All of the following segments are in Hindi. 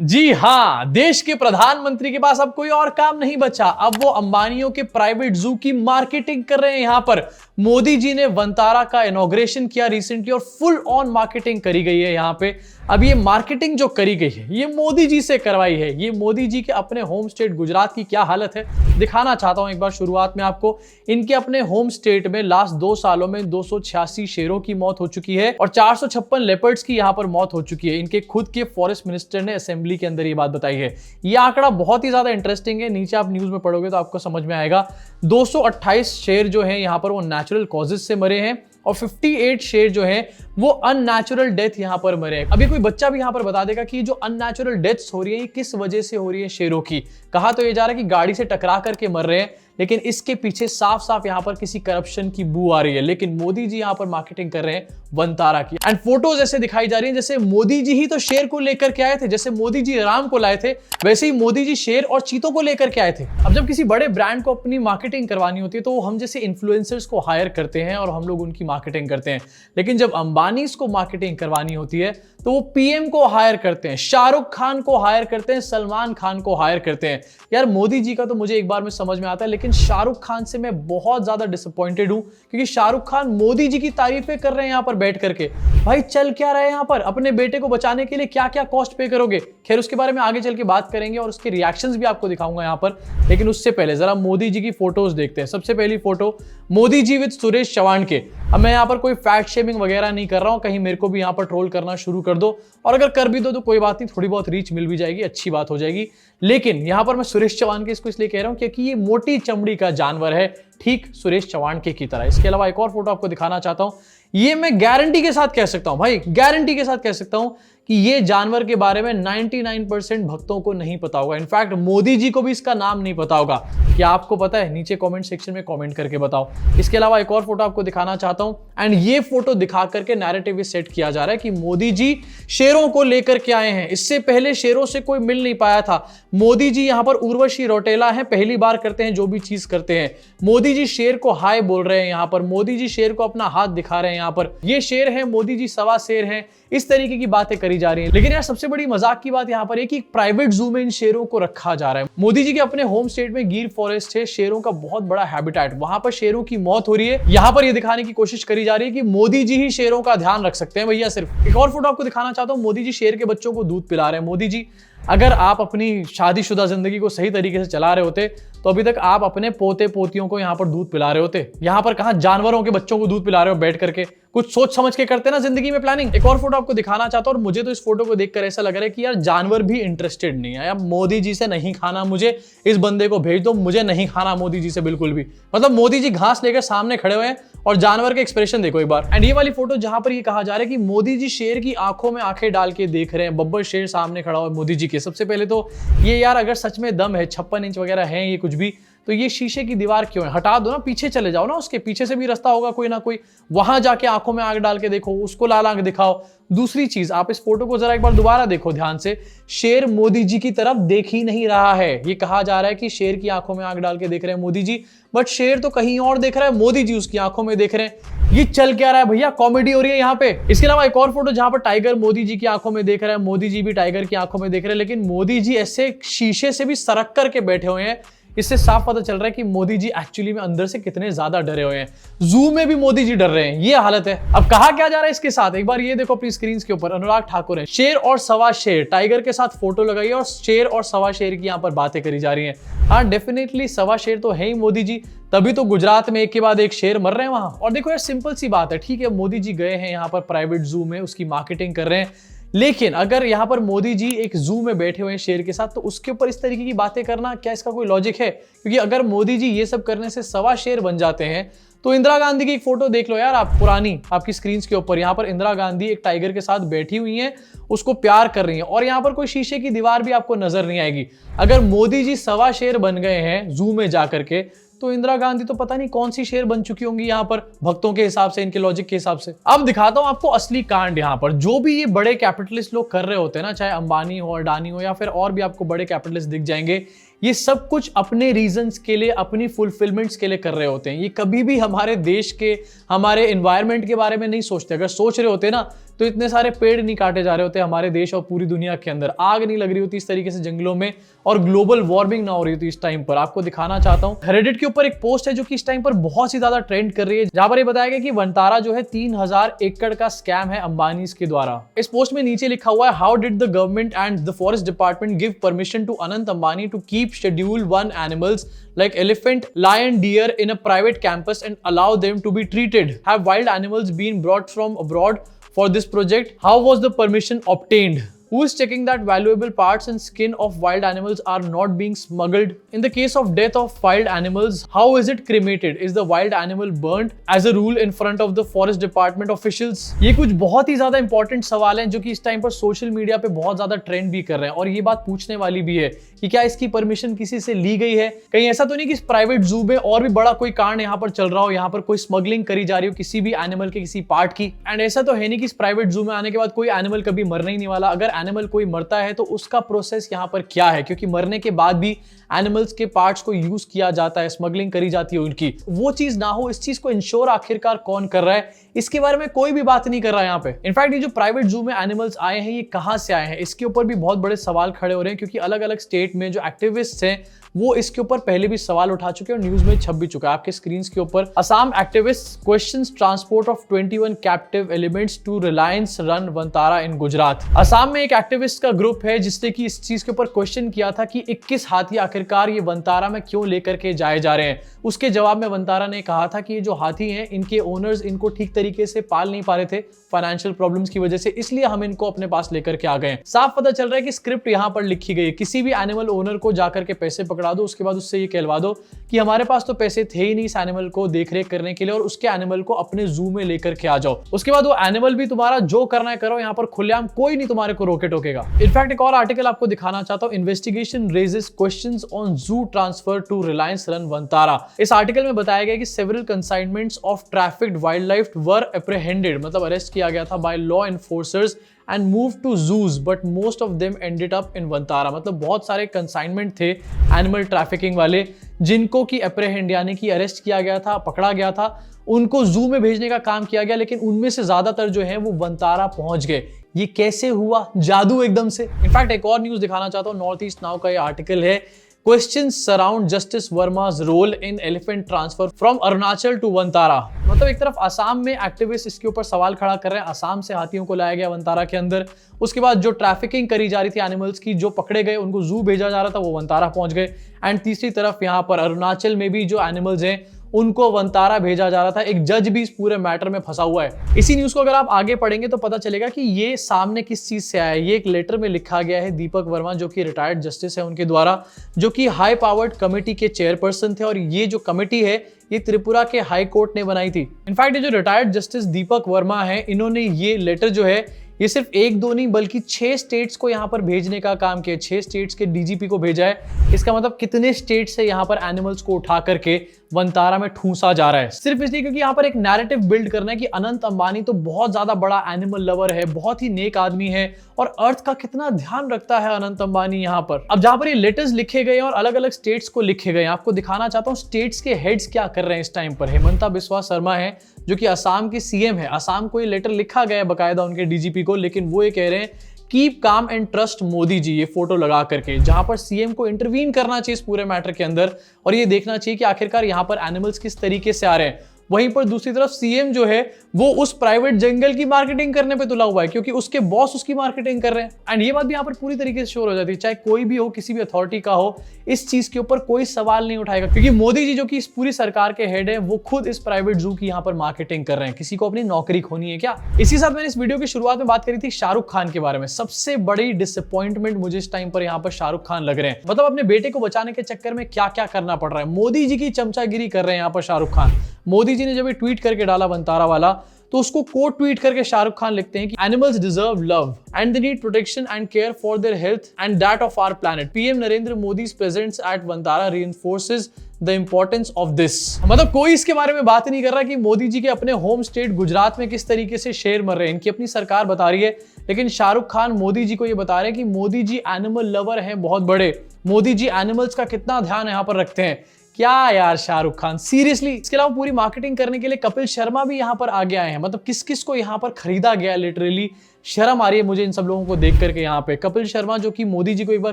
जी हां, देश के प्रधानमंत्री के पास अब कोई और काम नहीं बचा। अब वो अंबानियों के प्राइवेट जू की मार्केटिंग कर रहे हैं। यहां पर मोदी जी ने वंतारा का इनॉग्रेशन किया रिसेंटली और फुल ऑन मार्केटिंग करी गई है यहां पे। अब ये मार्केटिंग जो करी गई है ये मोदी जी से करवाई है। ये मोदी जी के अपने होम स्टेट गुजरात की क्या हालत है दिखाना चाहता हूं एक बार शुरुआत में आपको। इनके अपने होम स्टेट में लास्ट 2 सालों में 286 शेरों की मौत हो चुकी है और 456 लेपर्ड्स की यहां पर मौत हो चुकी है। इनके खुद के फॉरेस्ट मिनिस्टर ने असेंबली के अंदर ये बात बताई है। ये आंकड़ा बहुत ही ज्यादा इंटरेस्टिंग है, नीचे आप न्यूज में पढ़ोगे तो आपको समझ में आएगा। 228 शेर जो है यहां पर वो नेचुरल कॉजेज से मरे हैं और 58 शेर जो है वो अननेचुरल डेथ यहां पर मरे हैं। अभी कोई बच्चा भी यहां पर बता देगा कि जो अननेचुरल डेथ्स हो रही है किस वजह से हो रही है शेरों की। कहा तो ये जा रहा है कि गाड़ी से टकरा करके मर रहे हैं, लेकिन इसके पीछे साफ साफ यहां पर किसी करप्शन की बू आ रही है। लेकिन मोदी जी यहां पर मार्केटिंग कर रहे हैं वंतारा की एंड फोटोज ऐसे दिखाई जा रही है जैसे मोदी जी ही तो शेर को लेकर के आए थे। जैसे मोदी जी राम को लाए थे वैसे ही मोदी जी शेर और चीतों को लेकर के आए थे। अब जब किसी बड़े ब्रांड को अपनी मार्केटिंग करवानी होती है तो हम जैसे इन्फ्लुएंसर्स को हायर करते हैं और हम लोग उनकी मार्केटिंग करते हैं। लेकिन जब अंबानीज को मार्केटिंग करवानी होती है तो वो पीएम को हायर करते हैं, शाहरुख खान को हायर करते हैं, सलमान खान को हायर करते हैं। यार मोदी जी का तो मुझे एक बार में समझ में आता है, लेकिन शाहरुख खान से मैं बहुत ज्यादा डिसअपॉइंटेड हूं क्योंकि शाहरुख खान मोदी जी की तारीफें कर रहे हैं यहां पर बैठ करके। भाई चल क्या रहा है यहां पर, अपने बेटे को बचाने के लिए क्या क्या कॉस्ट पे करोगे। खैर उसके बारे में आगे चल के बात करेंगे और उसके रिएक्शंस भी आपको दिखाऊंगा यहां पर। लेकिन उससे पहले जरा मोदी जी की फोटोज देखते हैं। सबसे पहली फोटो मोदी जी विद सुरेश चौहान के। अब मैं यहां पर कोई फैट शेमिंग वगैरह नहीं कर रहा हूं, कहीं मेरे को भी यहां पर ट्रोल करना शुरू कर दो, और अगर कर भी दो तो कोई बात नहीं, थोड़ी बहुत रीच मिल भी जाएगी, अच्छी बात हो जाएगी। लेकिन यहां पर मैं सुरेश चौहान के इसको इसलिए कह रहा हूं क्योंकि ये मोटी चमड़ी का जानवर है, ठीक सुरेश चौहान के की तरह। इसके अलावा एक और फोटो आपको दिखाना चाहता हूं। ये मैं गारंटी के साथ कह सकता हूं, भाई गारंटी के साथ कह सकता हूं कि ये जानवर के बारे में 99% भक्तों को नहीं पता होगा। इनफैक्ट मोदी जी को भी इसका नाम नहीं पता होगा। क्या आपको पता है? नीचे कमेंट सेक्शन में कमेंट करके बताओ। इसके अलावा एक और फोटो आपको दिखाना चाहता हूं एंड ये फोटो दिखा करके नैरेटिव सेट किया जा रहा है कि मोदी जी शेरों को लेकर के आए हैं। इससे पहले शेरों से कोई मिल नहीं पाया था। मोदी जी यहां पर उर्वशी रौटेला है, पहली बार करते हैं जो भी चीज करते हैं। मोदी जी शेर को हाय बोल रहे हैं यहां पर, मोदी जी शेर को अपना हाथ दिखा रहे हैं यहां पर, ये शेर है, मोदी जी सवा शेर हैं, इस तरीके की बातें करी जा रही हैं। लेकिन यार सबसे बड़ी मजाक की बात यहां पर है कि प्राइवेट जू में इन शेरों को रखा जा रहा है। मोदी जी के अपने होम स्टेट में गिर फॉरेस्ट है, शेरों का बहुत बड़ा हैबिटेट, वहां पर शेरों की मौत हो रही है। यहां पर यह दिखाने की कोशिश करी जा रही है कि मोदी जी ही शेरों का ध्यान रख सकते हैं भैया सिर्फ। एक और फोटो आपको दिखाना चाहता हूं, मोदी जी शेर के बच्चों को दूध पिला रहे हैं। मोदी जी अगर आप अपनी शादीशुदा जिंदगी को सही तरीके से चला रहे होते तो अभी तक आप अपने पोते पोतियों को यहां पर दूध पिला रहे होते। यहां पर कहां जानवरों के बच्चों को दूध पिला रहे हो बैठ करके। कुछ सोच समझ के करते ना जिंदगी में प्लानिंग। एक और फोटो आपको दिखाना चाहता हूं और मुझे तो इस फोटो को देखकर ऐसा लग रहा है कि यार जानवर भी इंटरेस्टेड नहीं है। यार मोदी जी से नहीं खाना, मुझे इस बंदे को भेज दो, मुझे नहीं खाना मोदी जी से बिल्कुल भी। मतलब मोदी जी घास लेकर सामने खड़े हुए हैं और जानवर के एक्सप्रेशन देखो एक बार। एंड ये वाली फोटो जहां पर ये कहा जा रहा है कि मोदी जी शेर की आंखों में आंखें डाल के देख रहे हैं, बब्बर शेर सामने खड़ा हुआ है मोदी जी के। सबसे पहले तो ये यार अगर सच में दम है, 56 इंच वगैरह है ये कुछ भी, तो ये शीशे की दीवार क्यों है? हटा दो ना, पीछे चले जाओ ना, उसके पीछे से भी रास्ता होगा कोई ना कोई, वहां जाके आंखों में आंख डाल के देखो, उसको लाल आंख दिखाओ। दूसरी चीज, आप इस फोटो को जरा एक बार दोबारा देखो ध्यान से, शेर मोदी जी की तरफ देख ही नहीं रहा है। ये कहा जा रहा है कि शेर की आंखों में आंख डाल के देख रहे हैं मोदी जी, बट शेर तो कहीं और देख रहा है, मोदी जी उसकी आंखों में देख रहे हैं। ये चल क्या रहा है भैया? कॉमेडी हो रही है यहाँ पे। इसके अलावा एक और फोटो जहां पर टाइगर मोदी जी की आंखों में देख रहा है, मोदी जी भी टाइगर की आंखों में देख रहे हैं, लेकिन मोदी जी ऐसे शीशे से भी सरक करके बैठे हुए हैं। इससे साफ पता चल रहा है कि मोदी जी एक्चुअली में अंदर से कितने ज्यादा डरे हुए हैं। जू में भी मोदी जी डर रहे हैं, ये हालत है। अब कहा क्या जा रहा है इसके साथ, एक बार ये देखो अपनी स्क्रीन के ऊपर, अनुराग ठाकुर है, शेर और सवा शेर टाइगर के साथ फोटो लगाई और शेर और सवा शेर की यहाँ पर बातें करी जा रही हैं। हाँ डेफिनेटली सवा शेर तो है ही मोदी जी, तभी तो गुजरात में एक के बाद एक शेर मर रहे हैं वहां। और देखो यार सिंपल सी बात है, ठीक है मोदी जी गए हैं यहाँ पर प्राइवेट जू में, उसकी मार्केटिंग कर रहे हैं, लेकिन अगर यहां पर मोदी जी एक जू में बैठे हुए हैं शेर के साथ, तो उसके ऊपर इस तरीके की बातें करना, क्या इसका कोई लॉजिक है? क्योंकि अगर मोदी जी ये सब करने से सवा शेर बन जाते हैं तो इंदिरा गांधी की एक फोटो देख लो यार आप, पुरानी आपकी स्क्रीन के ऊपर। यहां पर इंदिरा गांधी एक टाइगर के साथ बैठी हुई हैं, उसको प्यार कर रही हैं, और यहां पर कोई शीशे की दीवार भी आपको नजर नहीं आएगी। अगर मोदी जी सवा शेर बन गए हैं जू में जाकर के, तो इंदिरा गांधी तो पता नहीं कौन सी शेर बन चुकी होंगी यहां पर, भक्तों के हिसाब से, इनके लॉजिक के हिसाब से। अब दिखाता हूं आपको असली कांड। यहां पर जो भी ये बड़े कैपिटलिस्ट लोग कर रहे होते हैं ना, चाहे अंबानी हो, अडानी हो, या फिर और भी आपको बड़े कैपिटलिस्ट दिख जाएंगे, ये सब कुछ अपने रीजंस के लिए, अपनी फुलफिलमेंट्स के लिए कर रहे होते हैं। ये कभी भी हमारे देश के, हमारे एनवायरनमेंट के बारे में नहीं सोचते। अगर सोच रहे होते ना तो इतने सारे पेड़ नहीं काटे जा रहे होते हमारे देश और पूरी दुनिया के अंदर, आग नहीं लग रही होती इस तरीके से जंगलों में, और ग्लोबल वार्मिंग ना हो रही होती इस टाइम पर। आपको दिखाना चाहता हूँ, रेडिट के ऊपर एक पोस्ट है जो कि इस टाइम पर बहुत ही ज्यादा ट्रेंड कर रही है, जहां पर ये बताया गया कि वनतारा जो है 3000 एकड़ का स्कैम है अंबानीज के द्वारा। इस पोस्ट में नीचे लिखा हुआ है, how did the government and the forest department give permission to Anant Ambani to keep schedule 1 animals like elephant, lion, deer in a private campus and allow them to be treated? Have wild animals been brought from abroad for this project? How was the permission obtained? Who is checking that valuable parts and skin of wild animals are not being smuggled? In the case of death of wild animals, how is it cremated? Is the wild animal burnt as a rule in front of the forest department officials? ये कुछ बहुत ही ज्यादा इंपॉर्टेंट सवाल हैं जो कि इस टाइम पर सोशल मीडिया पे बहुत ज्यादा ट्रेंड भी कर रहे हैं, और ये बात पूछने वाली भी है कि क्या इसकी परमिशन किसी से ली गई है? कहीं ऐसा तो नहीं कि इस प्राइवेट जू में और भी बड़ा कोई कांड यहाँ पर चल रहा हो, यहाँ पर कोई स्मगलिंग करी जा रही हो किसी भी एनिमल के किसी पार्ट की? एंड ऐसा तो है नहीं कि इस प्राइवेट जू में आने के बाद कोई एनिमल कभी मरने ही नहीं वाला। अगर एनिमल कोई मरता है तो उसका प्रोसेस यहाँ पर क्या है, क्योंकि मरने के बाद भी एनिमल्स के पार्ट्स को यूज किया जाता है, स्मगलिंग करी जाती है उनकी, वो चीज ना हो। इस चीज को इंश्योर आखिरकार कौन कर रहा है, इसके बारे में कोई भी बात नहीं कर रहा है यहाँ पे। इनफैक्ट ये जो प्राइवेट जू में एनिमल्स आए हैं ये कहां से आए हैं, इसके ऊपर भी बहुत बड़े सवाल खड़े हो रहे हैं, क्योंकि अलग अलग स्टेट में जो एक्टिविस्ट हैं वो इसके ऊपर पहले भी सवाल उठा चुके हैं और न्यूज में छप भी चुका है। आपके स्क्रीन के ऊपर Assam activist questions transport of 21 captive elements to Reliance run Vantara in Gujarat. Assam में एक एक्टिविस्ट का ग्रुप है जिसने कि इस चीज के ऊपर क्वेश्चन किया था कि 21 हाथी आखिरकार ये वनतारा में क्यों लेकर के जाए जा रहे हैं। उसके जवाब में वनतारा ने कहा था कि ये जो हाथी हैं इनके ओनर्स इनको ठीक तरीके से पाल नहीं पा रहे थे फाइनेंशियल प्रॉब्लम्स की वजह से, इसलिए हम इनको अपने पास लेकर के आ गए। साफ पता चल रहा है कि स्क्रिप्ट यहाँ पर लिखी गई है, किसी भी एनिमल ओनर को जाकर के पैसे पकड़ा दो, उसके बाद उससे ये कहलवा दो कि हमारे पास तो पैसे थे ही नहीं इस एनिमल को देखरेख करने के लिए, और उसके एनिमल को अपने जू में लेकर के आ जाओ। उसके बाद वो एनिमल भी तुम्हारा जो करना है करो, यहाँ पर खुलेआम कोई नहीं तुम्हारे को रोके टोकेगा। इनफैक्ट एक और आर्टिकल आपको दिखाना चाहता हूँ, investigation raises questions on zoo transfer to Reliance run Vantara. इस आर्टिकल में बताया गया कि several consignments of trafficked wildlife were apprehended, मतलब अरेस्ट किया गया था by law enforcers and moved to zoos but most of them ended up in Vantara. मतलब बहुत सारे कंसाइनमेंट थे एनिमल ट्रैफिकिंग वाले जिनको कि एप्रीहेंड यानी कि अरेस्ट किया गया था, पकड़ा गया था, उनको जू में भेजने का काम किया गया, लेकिन उनमें से ज्यादातर जो है वो वनतारा पहुंच गए। ये कैसे हुआ? जादू एकदम से। इनफैक्ट एक और न्यूज दिखाना चाहता हूँ, नॉर्थ ईस्ट नाउ का ये आर्टिकल है, Questions surround Justice Verma's role in elephant transfer from Arunachal to Vantara. मतलब एक तरफ असम में एक्टिविस्ट इसके ऊपर सवाल खड़ा कर रहे हैं, असम से हाथियों को लाया गया वनतारा के अंदर, उसके बाद जो ट्रैफिकिंग करी जा रही थी एनिमल्स की, जो पकड़े गए उनको जू भेजा जा रहा था वो वनतारा पहुंच गए, एंड तीसरी तरफ यहाँ पर अरुणाचल में भी जो एनिमल्स हैं उनको वनतारा भेजा जा रहा था। एक जज भी इस पूरे मैटर में फंसा हुआ है। इसी न्यूज को अगर आप आगे पढ़ेंगे तो पता चलेगा कि ये सामने किस चीज से आया है। ये एक लेटर में लिखा गया है दीपक वर्मा जो कि रिटायर्ड जस्टिस है उनके द्वारा, जो कि हाई पावर्ड कमेटी के चेयरपर्सन थे, और ये जो कमेटी है ये त्रिपुरा के हाई कोर्ट ने बनाई थी। इनफैक्ट ये जो रिटायर्ड जस्टिस दीपक वर्मा है, इन्होंने ये लेटर जो है ये सिर्फ एक दो नहीं बल्कि 6 स्टेट्स को यहाँ पर भेजने का काम किया, 6 स्टेट्स के डीजीपी को भेजा है। इसका मतलब कितने स्टेट से यहाँ पर एनिमल्स को उठा करके वनतारा में ठूंसा जा रहा है, सिर्फ इसलिए क्योंकि यहाँ पर एक नैरेटिव बिल्ड करना है कि अनंत अंबानी तो बहुत ज्यादा बड़ा एनिमल लवर है, बहुत ही नेक आदमी है, और अर्थ का कितना ध्यान रखता है अनंत अंबानी यहाँ पर। अब जहां पर ये लेटर्स लिखे गए और अलग अलग स्टेट्स को लिखे गए, आपको दिखाना चाहता हूँ स्टेट्स के हेड्स क्या कर रहे हैं इस टाइम पर। हेमंता बिस्वा शर्मा है जो कि असम की सीएम है, असम को ये लेटर लिखा गया है बकायदा उनके डीजीपी को, लेकिन वो ये कह रहे हैं keep calm and trust Modi ji, ये फोटो लगा करके, जहां पर सीएम को इंटरवीन करना चाहिए इस पूरे मैटर के अंदर, और ये देखना चाहिए कि आखिरकार यहां पर एनिमल्स किस तरीके से आ रहे हैं। वहीं पर दूसरी तरफ सीएम जो है वो उस प्राइवेट जंगल की मार्केटिंग करने पे तुला हुआ है, क्योंकि उसके बॉस उसकी मार्केटिंग कर रहे हैं। एंड ये बात भी यहाँ पर पूरी तरीके से श्योर हो जाती है, चाहे कोई भी हो, किसी भी अथॉरिटी का हो, इस चीज के ऊपर कोई सवाल नहीं उठाएगा, क्योंकि मोदी जी जो कि इस पूरी सरकार के हेड है वो खुद इस प्राइवेट जू की यहाँ पर मार्केटिंग कर रहे हैं। किसी को अपनी नौकरी खोनी है क्या? इसी साथ मैंने इस वीडियो की शुरुआत में बात करी थी शाहरुख खान के बारे में। सबसे बड़ी डिसअपॉइंटमेंट मुझे इस टाइम पर यहाँ पर शाहरुख खान लग रहे हैं। मतलब अपने बेटे को बचाने के चक्कर में क्या क्या करना पड़ रहा है, मोदी जी की चमचागिरी कर रहे हैं यहाँ पर शाहरुख खान। मोदी जी ने जब ट्वीट करके डाला वनतारा वाला, तो उसको कोट ट्वीट करके शाहरुख खान लिखते हैं कि animals deserve love and they need protection and care for their health and that of our planet. PM Narendra Modi's presence at Vantara reinforces the importance of this। मतलब कोई इसके बारे में बात नहीं कर रहा कि मोदी जी के अपने होम स्टेट गुजरात में किस तरीके से शेर मर रहे हैं, इनकी अपनी सरकार बता रही है, लेकिन शाहरुख खान मोदी जी को ये बता रहे हैं कि मोदी जी एनिमल लवर हैं बहुत बड़े, मोदी जी एनिमल्स का कितना ध्यान यहाँ पर रखते हैं। क्या यार शाहरुख खान, सीरियसली। इसके अलावा पूरी मार्केटिंग करने के लिए कपिल शर्मा भी यहाँ पर आगे आए हैं। मतलब किस किस को यहाँ पर खरीदा गया, लिटरली शर्म आ रही है मुझे इन सब लोगों को देख करके। यहाँ पे कपिल शर्मा जो कि मोदी जी को एक बार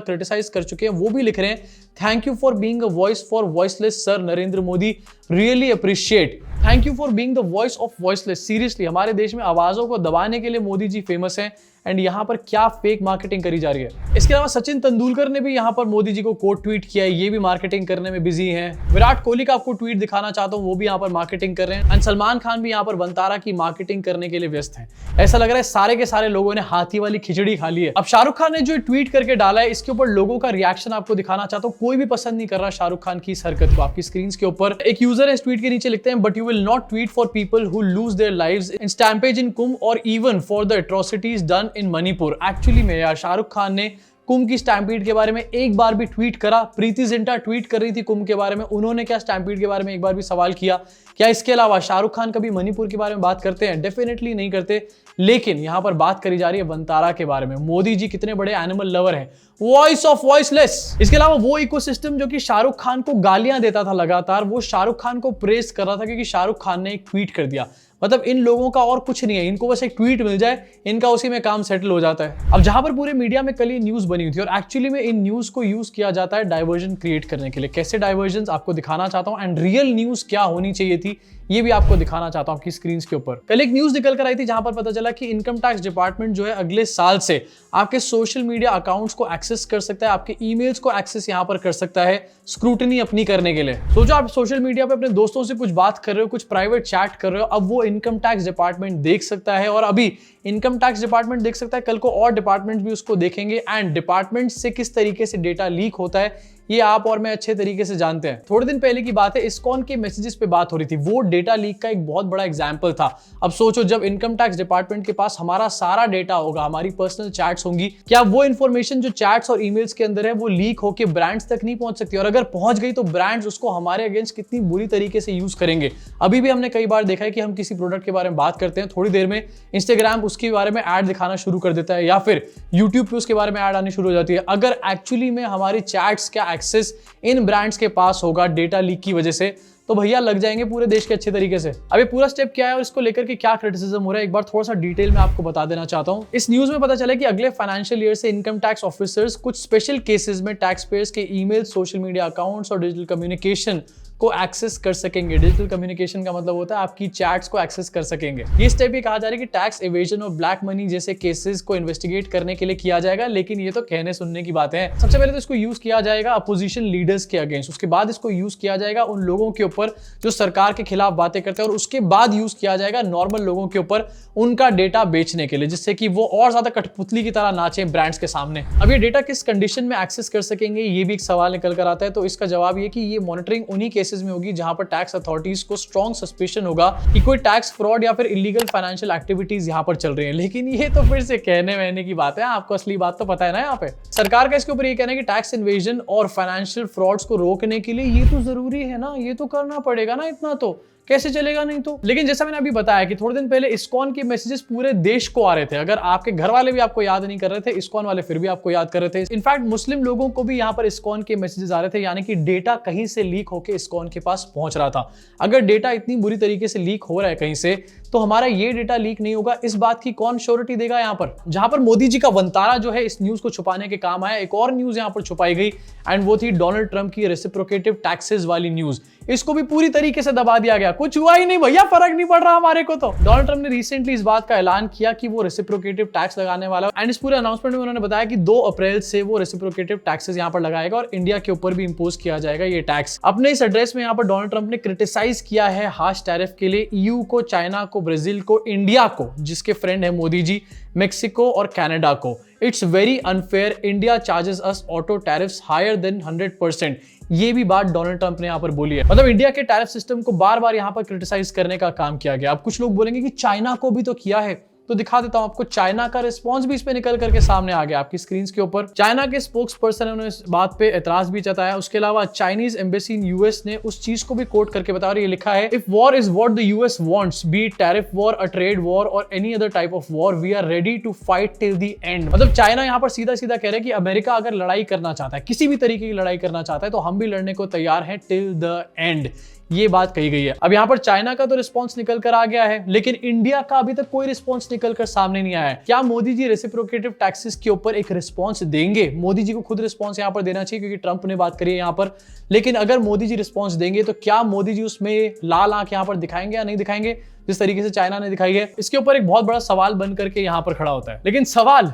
क्रिटिसाइज कर चुके हैं, वो भी लिख रहे हैं, thank you for being a voice for voiceless sir Narendra Modi, really appreciate, thank you for being the voice of voiceless. Seriously हमारे देश में आवाजों को दबाने के लिए मोदी जी फेमस हैं, एंड यहाँ पर क्या फेक मार्केटिंग करी जा रही है। इसके अलावा सचिन तेंदुलकर ने भी यहाँ पर मोदी जी को कोट ट्वीट किया है, ये भी मार्केटिंग करने में बिजी हैं। विराट कोहली का आपको ट्वीट दिखाना चाहता हूँ, वो भी यहाँ पर मार्केटिंग कर रहे हैं। एंड सलमान खान भी यहाँ पर वंतारा की मार्केटिंग करने के लिए व्यस्त हैं। ऐसा लग रहा है सारे के सारे लोगों ने हाथी वाली खिचड़ी खा ली है। अब शाहरुख खान ने जो ट्वीट करके डाला है, इसके ऊपर लोगों का रिएक्शन आपको दिखाना चाहता हूँ। कोई भी पसंद नहीं कर रहा शाहरुख खान की इस हरकत को। आपकी स्क्रीन के ऊपर एक यूजर है, इस ट्वीट के नीचे लिखते हैं, but you will not tweet for people who lose their lives in stampede in Kumbh और even for the atrocities done in Manipur. Actually में यार शाहरुख खान ने कुंभ की स्टैम्पीड के बारे में एक बार भी ट्वीट करा? प्रीति जिंटा ट्वीट कर रही थी कुंभ के बारे में, उन्होंने क्या स्टैम्पीड के बारे में एक बार भी सवाल किया? क्या इसके अलावा शाहरुख खान कभी मणिपुर के बारे में बात करते हैं? डेफिनेटली नहीं करते। लेकिन यहां पर बात करी जा रही है वंतारा के बारे में। मोदी जी कितने बड़े एनिमल लवर हैं, वॉइस ऑफ वॉइसलेस। इसके अलावा वो इकोसिस्टम जो कि शाहरुख खान को गालियां देता था लगातार, वो शाहरुख खान को प्रेज कर रहा था क्योंकि शाहरुख खान ने एक ट्वीट कर दिया। मतलब इन लोगों का और कुछ नहीं है, इनको बस एक ट्वीट मिल जाए, इनका उसी में काम सेटल हो जाता है। अब जहां पर पूरे मीडिया में कल ये न्यूज बनी हुई थी, और एक्चुअली में इन न्यूज को यूज किया जाता है डाइवर्जन क्रिएट करने के लिए। कैसे डाइवर्जन आपको दिखाना चाहता हूं, एंड रियल न्यूज क्या होनी चाहिए थी ये भी आपको दिखाना चाहता हूं आपकी स्क्रीन के ऊपर। कल एक न्यूज निकल कर आई थी जहां पर पता चला कि इनकम टैक्स डिपार्टमेंट जो है अगले साल से आपके सोशल मीडिया अकाउंट्स को एक्सेस कर सकता है, आपके ईमेल्स को एक्सेस यहां पर कर सकता है स्क्रूटनी अपनी करने के लिए। सोचो आप सोशल मीडिया पे अपने दोस्तों से कुछ बात कर रहे हो, कुछ प्राइवेट चैट कर रहे हो, अब वो इनकम टैक्स डिपार्टमेंट देख सकता है। और अभी इनकम टैक्स डिपार्टमेंट देख सकता है, कल को और डिपार्टमेंट भी उसको देखेंगे। एंड डिपार्टमेंट से किस तरीके से डेटा लीक होता है ये आप और मैं अच्छे तरीके से जानते हैं। थोड़े दिन पहले की बात है, इस्कॉन के मैसेजेस पे बात हो रही थी, वो डेटा लीक का एक बहुत बड़ा एग्जांपल था। अब सोचो जब इनकम टैक्स डिपार्टमेंट के पास हमारा सारा डेटा होगा, हमारी पर्सनल चैट्स होंगी, क्या वो इंफॉर्मेशन जो चैट्स और ईमेल्स के अंदर है वो लीक होकर ब्रांड्स तक नहीं पहुंच सकती? और अगर पहुंच गई तो ब्रांड्स उसको हमारे अगेंस्ट कितनी बुरी तरीके से यूज करेंगे। अभी भी हमने कई बार देखा है कि हम किसी प्रोडक्ट के बारे में बात करते हैं, थोड़ी देर में इंस्टाग्राम उसके बारे में ऐड दिखाना शुरू कर देता है, या फिर यूट्यूब पे उसके बारे में ऐड आनी शुरू हो जाती है। अगर एक्चुअली में हमारी चैट्स का एक्सेस इन ब्रांड्स के पास होगा डेटा लीक की वजह से, तो भैया लग जाएंगे पूरे देश के अच्छे तरीके से। अब ये पूरा स्टेप क्या है और इसको लेकर के क्या क्रिटिसिज्म हो रहा है, एक बार थोड़ा सा डिटेल में आपको बता देना चाहता हूं। इस न्यूज में पता चला कि अगले फाइनेंशियल ईयर से इनकम टैक्स ऑफिसर्स कुछ स्पेशल केसेस में टैक्स पेयर्स के ईमेल, सोशल मीडिया अकाउंट्स और डिजिटल कम्युनिकेशन को एक्सेस कर सकेंगे। डिजिटल कम्युनिकेशन का मतलब होता है आपकी चैट्स को एक्सेस कर सकेंगे। ये स्टेप ये कहा जा रहा है कि टैक्स एवेजन और ब्लैक मनी जैसे केसेस को इन्वेस्टिगेट करने के लिए किया जाएगा, लेकिन ये तो कहने सुनने की बातें हैं। सबसे पहले तो इसको यूज किया जाएगा अपोजिशन लीडर्स के अगेंस्ट, उसके बाद इसको यूज किया जाएगा उन लोगों के ऊपर जो सरकार के खिलाफ बातें करते हैं, और उसके बाद यूज किया जाएगा नॉर्मल लोगों के ऊपर उनका डेटा बेचने के लिए, जिससे कि वो और ज्यादा कठपुतली की तरह नाचे ब्रांड्स के सामने। अब ये डेटा किस कंडीशन में एक्सेस कर सकेंगे, ये भी एक सवाल निकल कर आता है। तो इसका जवाब ये कि ये मॉनिटरिंग उन्हीं केसेस में होगी जहां पर टैक्स अथॉरिटीज को स्ट्रॉन्ग सस्पिशन होगा कि कोई टैक्स फ्रॉड या फिर इलीगल फाइनेंशियल एक्टिविटीज यहां पर चल रही है। लेकिन ये तो फिर से कहने वहने की बात है, आपको असली बात तो पता है ना। यहाँ पे सरकार का इसके ऊपर ये कहना है कि टैक्स इन्वेजन और फाइनेंशियल फ्रॉड्स को रोकने के लिए ये तो जरूरी है ना, ये तो करना पड़ेगा ना, इतना तो कैसे चलेगा नहीं तो। लेकिन जैसा मैंने अभी बताया कि थोड़े दिन पहले इस्कॉन के मैसेजेस पूरे देश को आ रहे थे। अगर आपके घर वाले भी आपको याद नहीं कर रहे थे, इस्कॉन वाले फिर भी आपको याद कर रहे थे। इनफैक्ट मुस्लिम लोगों को भी यहाँ पर इस्कॉन के मैसेजेस आ रहे थे, यानी कि डेटा कहीं से लीक होकर इस्कॉन के पास पहुंच रहा था। अगर डेटा इतनी बुरी तरीके से लीक हो रहा है कहीं से, तो हमारा ये डेटा लीक नहीं होगा, इस बात की कौन श्योरिटी देगा? यहाँ पर जहां पर मोदी जी का वंतारा जो है इस न्यूज को छुपाने के काम आया, एक और न्यूज यहाँ पर छुपाई गई, एंड वो थी डोनाल्ड ट्रंप की रेसिप्रोकेटिव टैक्सेस वाली न्यूज। इसको भी पूरी तरीके से दबा दिया गया, कुछ हुआ ही नहीं भैया, फर्क नहीं पड़ रहा हमारे को। तो डोनाल्ड ट्रंप ने रिसेंटली इस बात का ऐलान किया कि वो रेसिप्रोकेटिव टैक्स लगाने वाला है, एंड इस पूरे अनाउंसमेंट में उन्होंने बताया कि 2 अप्रैल से वो रेसिप्रोकेटिव टैक्सेस यहाँ पर लगाएगा और इंडिया के ऊपर भी इंपोज किया जाएगा ये टैक्स। अपने इस एड्रेस में यहाँ पर डोनाल्ड ट्रंप ने क्रिटिसाइज किया है हार्श टैरिफ के लिए ईयू को, चाइना को, ब्राजील को, इंडिया को जिसके फ्रेंड है मोदी जी, मेक्सिको और कनाडा को। It's very unfair, India charges us auto tariffs higher than 100%। ये भी बात डोनाल्ड ट्रंप ने यहाँ पर बोली है। मतलब इंडिया के टैरिफ सिस्टम को बार बार यहाँ पर क्रिटिसाइज करने का काम किया गया। अब कुछ लोग बोलेंगे कि चाइना को भी तो किया है, तो दिखा देता हूं आपको, चाइना का रिस्पॉन्स भी इस पे निकल करके सामने आ गया आपकी स्क्रीन के ऊपर। चाइना के स्पोक्स पर्सन ने इस बात पे एतराज भी जताया। उसके अलावा चाइनीज एम्बेसी इन यूएस ने उस चीज को भी कोट करके बता रही है, लिखा है, if war is what the US wants, be it tariff war, a trade war और any other type of war, we are ready to fight till the end. मतलब चाइना यहां पर सीधा सीधा कह रहा है कि अमेरिका अगर लड़ाई करना चाहता है, किसी भी तरीके की लड़ाई करना चाहता है, तो हम भी लड़ने को तैयार हैं टिल द एंड। ये बात कही गई है। अब यहां पर चाइना का तो रिस्पांस निकल कर आ गया है, लेकिन इंडिया का अभी तक कोई रिस्पांस निकल कर सामने नहीं आया है। क्या मोदी जी रेसिप्रोकेटिव टैक्सेस के ऊपर एक रिस्पांस देंगे? मोदी जी को खुद रिस्पांस यहां पर देना चाहिए, क्योंकि ट्रंप ने बात करी है यहां पर। लेकिन अगर मोदी जी रिस्पांस देंगे तो क्या मोदी जी उसमें लाल आंख यहां पर दिखाएंगे या नहीं दिखाएंगे, जिस तरीके से चाइना ने दिखाई है? इसके ऊपर एक बहुत बड़ा सवाल बन करके यहां पर खड़ा होता है। लेकिन सवाल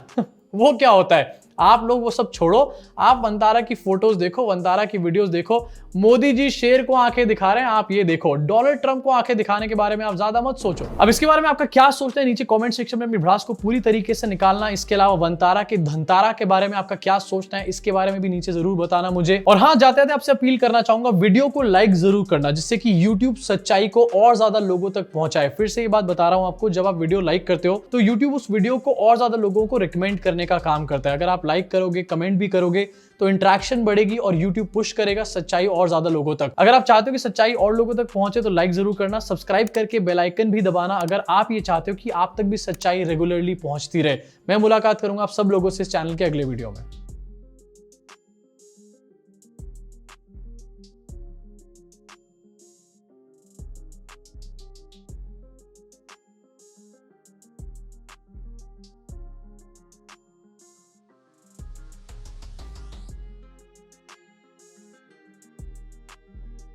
वो क्या होता है? आप लोग वो सब छोड़ो, आप वंतारा की फोटोज देखो, वंतारा की वीडियोस देखो। मोदी जी शेर को आंखें दिखा रहे हैं, आप ये देखो। डोनाल्ड ट्रंप को आंखें दिखाने के बारे में आप ज्यादा मत सोचो। अब इसके बारे में आपका क्या सोचना है, नीचे कमेंट सेक्शन में अपनी भड़ास को पूरी तरीके से निकालना। इसके अलावा वंतारा के धनतारा के बारे में आपका क्या सोचना है, इसके बारे में भी नीचे जरूर बताना मुझे। और हाँ, जाते जाते आपसे अपील करना चाहूंगा, वीडियो को लाइक जरूर करना, जिससे कि यूट्यूब सच्चाई को और ज्यादा लोगों तक पहुंचाए। फिर से ये बात बता रहा हूं आपको, जब आप वीडियो लाइक करते हो तो यूट्यूब उस वीडियो को और ज्यादा लोगों को रिकमेंड करने का काम करता है। अगर आप लाइक करोगे, कमेंट भी करोगे, तो इंटरेक्शन बढ़ेगी और YouTube पुश करेगा सच्चाई और ज्यादा लोगों तक। अगर आप चाहते हो कि सच्चाई और लोगों तक पहुंचे तो लाइक जरूर करना, सब्सक्राइब करके बेल आइकन भी दबाना, अगर आप ये चाहते हो कि आप तक भी सच्चाई रेगुलरली पहुंचती रहे। मैं मुलाकात करूंगा आप सब लोगों से इस चैनल के अगले वीडियो में।